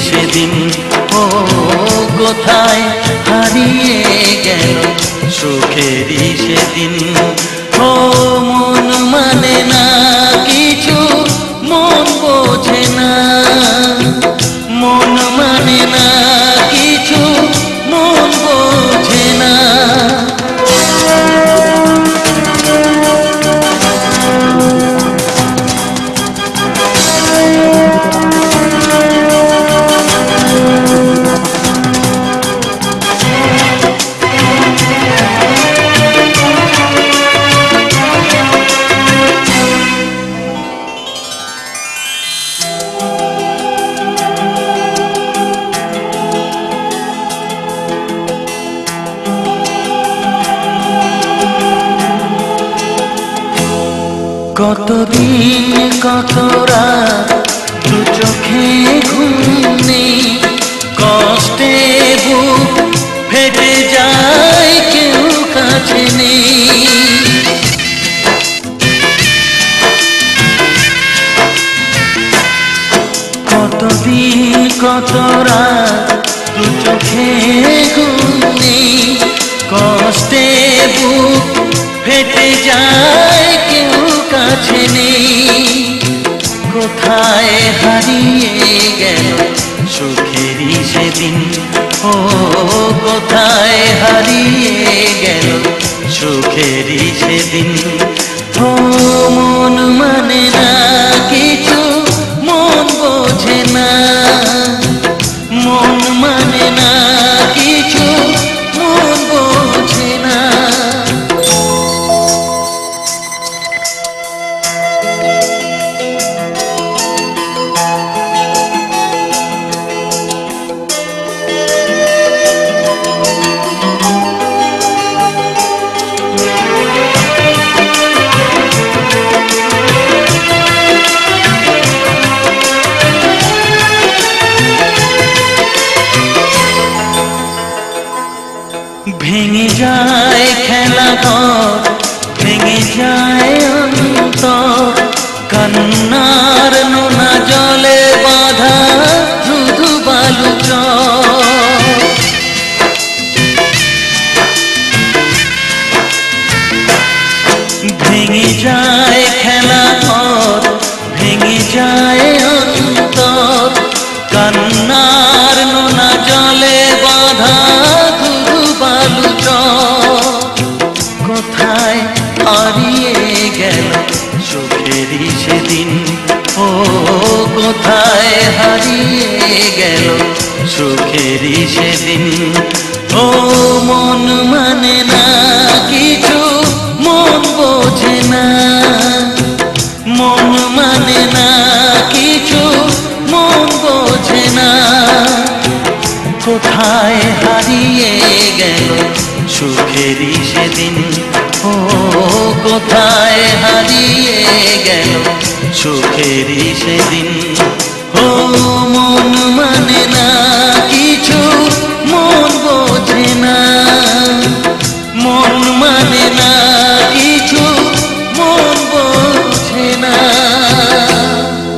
সেদিন, ও কোথায় হারিয়ে গেল সুখেরই সেদিন। ও মন মানে না কিছু, মন বোঝে না, মন মানে না কিছু, মন বোঝে না। কতদিন কত রাত দু চোখে ঘুম নেই, কষ্টে বুক ফেটে যায় কেউ কাছে নেই। কতদিন কত রাত দু চোখে ঘুম নেই, কষ্টে বুক ফেটে যায় কেউ কাছে নেই। কোথায় হারিয়ে গেল সুখেরই সেদিন, ও কোথায় হারিয়ে গেল সুখেরই সেদিন। ও মন মানে না কিছু, মন বোঝে না, মন মানে না কিছু, মন বোঝে না। ভেঙে যায় খেলা ঘর, ভেঙে যায় অন্তর, কান্নার নোনা জলে বাঁধা ধুধু বালু চর। ভেঙে যায় খেলা ঘর, ভেঙে যায় অন্তর, কান্নার নোনা জলে বাঁধা বালু চর। কোথায় হারিয়ে গেল সুখেরই সেদিন, ও কোথায় হারিয়ে গেল সুখেরই সেদিন। ও মন মানে না কিছু, মন বোঝে না, মন মানে না কিছু, মন বোঝে না। কোথায় হারিয়ে গেল সুখেরই সেদিন, ও কোথায় হারিয়ে গেল সুখেরই সেদিন। ও মন মানে না